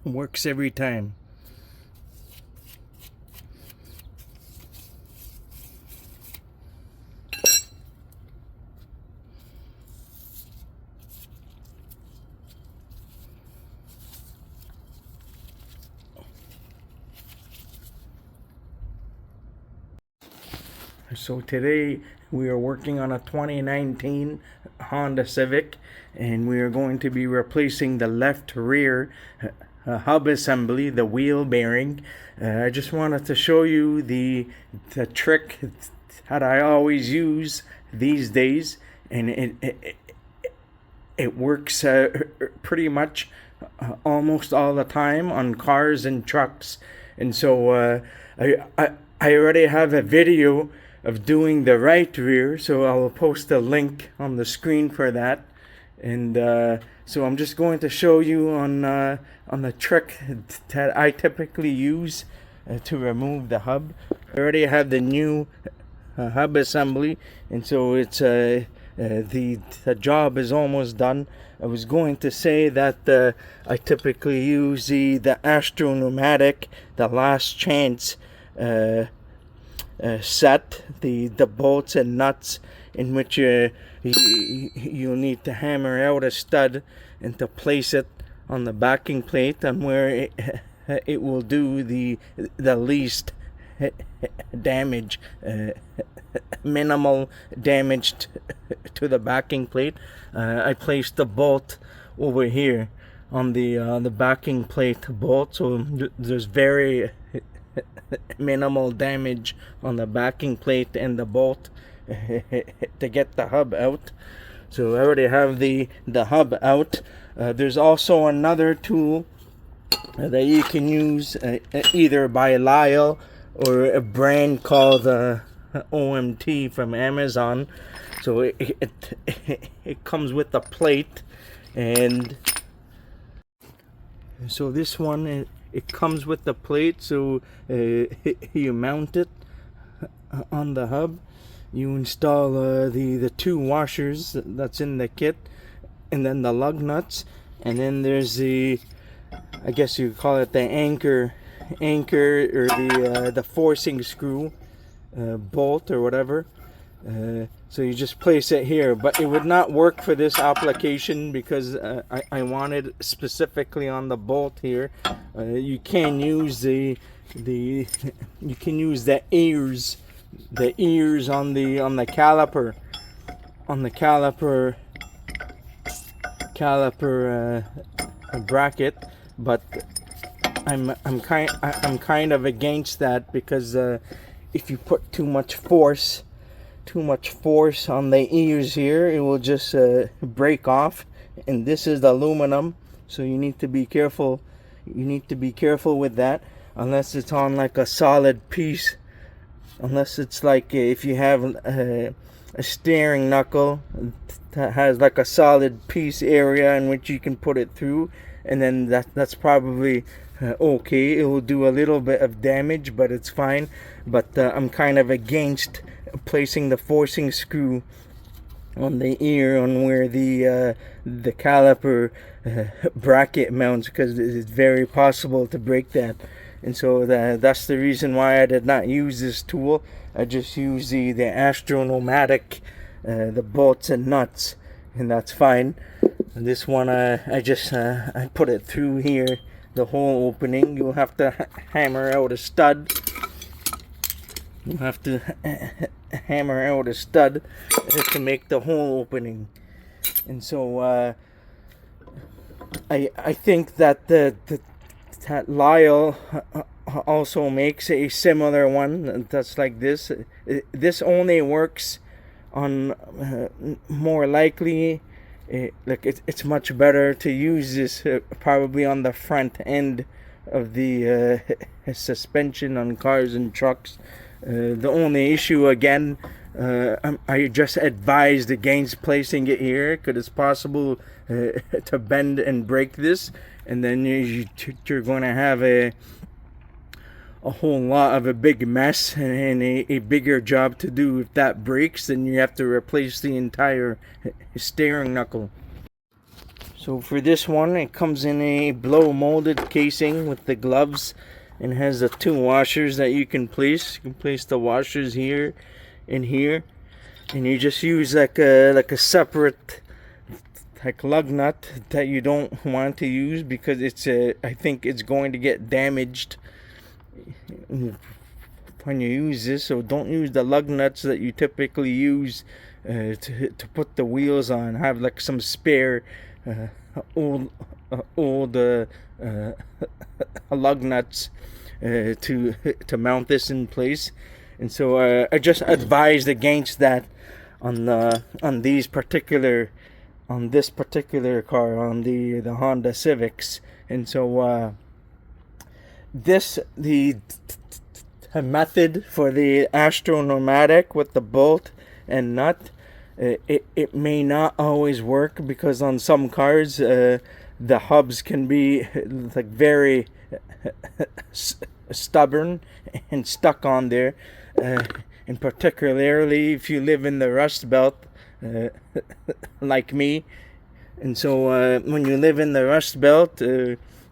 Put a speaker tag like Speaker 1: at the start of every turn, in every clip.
Speaker 1: Works every time. So today we are working on a 2019 Honda Civic, and we are going to be replacing the left rear hub assembly, the wheel bearing. I just wanted to show you the trick that I always use these days, and it works pretty much almost all the time on cars and trucks. And so I already have a video of doing the right rear, so I'll post a link on the screen for that. And so I'm just going to show you on the trick that I typically use to remove the hub. I already have the new hub assembly, and so it's the job is almost done. I was going to say that I typically use the Astro Pneumatic, the last chance set, the bolts and nuts, in which you need to hammer out a stud and to place it on the backing plate, and where it will do the least damage, minimal damage to the backing plate. I placed the bolt over here on the backing plate bolt, so there's very minimal damage on the backing plate and the bolt to get the hub out. So I already have the hub out. There's also another tool that you can use either by Lyle or a brand called OMT from Amazon. So it comes with a plate, and so this one it comes with the plate. So you mount it on the hub. You install the two washers that's in the kit, and then the lug nuts, and then there's the, I guess you call it the anchor or the forcing screw bolt or whatever. So you just place it here, but it would not work for this application because I wanted specifically on the bolt here. You can use you can use the ears on the caliper bracket, but I'm kind of against that, because if you put too much force on the ears here, it will just break off. And this is aluminum, so you need to be careful. With that, unless it's on like a solid piece. Unless it's like if you have a steering knuckle that has like a solid piece area in which you can put it through, and then that's probably okay. It will do a little bit of damage, but it's fine. But I'm kind of against placing the forcing screw on the ear, on where the caliper bracket mounts, because it's very possible to break that. And so that's the reason why I did not use this tool. I just use the Astro Pneumatic, the bolts and nuts, and that's fine. And this one I just I put it through here, the whole opening. You'll have to hammer out a stud. You have to hammer out a stud to make the whole opening. And so I think that that Lyle also makes a similar one that's like this. This only works on more likely, like it's much better to use this probably on the front end of the suspension on cars and trucks. The only issue, again, I just advised against placing it here, because it's possible to bend and break this, and then you're going to have a whole lot of a big mess and a bigger job to do. If that breaks, then you have to replace the entire steering knuckle. So for this one, it comes in a blow molded casing with the gloves, and has the 2 washers that you can place. You can place the washers here and here, and you just use like a separate like lug nut that you don't want to use, because it's I think it's going to get damaged when you use this. So don't use the lug nuts that you typically use to put the wheels on. Have like some spare old lug nuts to mount this in place. And so I just advised against that on this particular car, on the Honda Civics. And so the method for the Astro Pneumatic with the bolt and nut, it may not always work, because on some cars the hubs can be like very stubborn and stuck on there, and particularly if you live in the Rust Belt like me. And so when you live in the Rust Belt,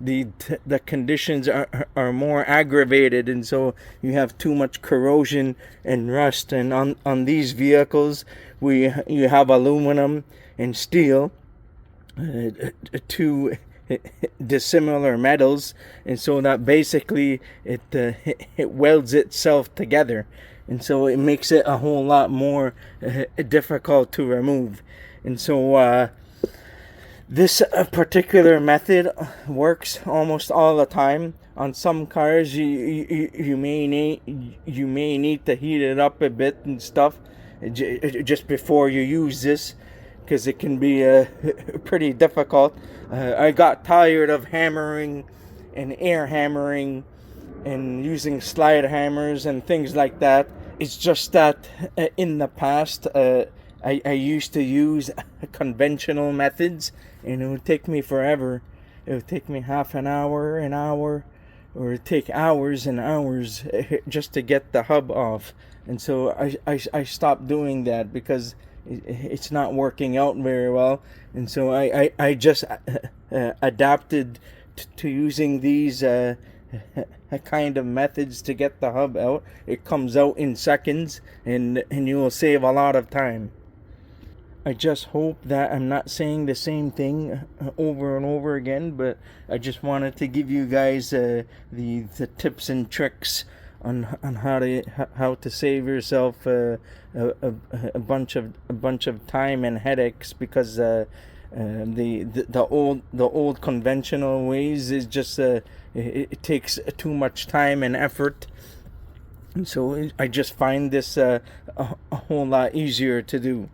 Speaker 1: the conditions are more aggravated, and so you have too much corrosion and rust. And on these vehicles, you have aluminum and steel, 2 dissimilar metals, and so that basically it welds itself together, and so it makes it a whole lot more difficult to remove. And so this particular method works almost all the time. On some cars, you may need to heat it up a bit and stuff just before you use this, because it can be pretty difficult. I got tired of hammering and air hammering and using slide hammers and things like that. It's just that in the past I used to use conventional methods, and it would take me forever. It would take me half an hour, or it'd take hours and hours just to get the hub off. And so I stopped doing that, because it's not working out very well. And so I just adapted to using these kind of methods to get the hub out. It comes out in seconds, and you will save a lot of time. I just hope that I'm not saying the same thing over and over again, but I just wanted to give you guys the tips and tricks on how to save yourself a bunch of time and headaches, because the old conventional ways is just it takes too much time and effort. And so I just find this a whole lot easier to do.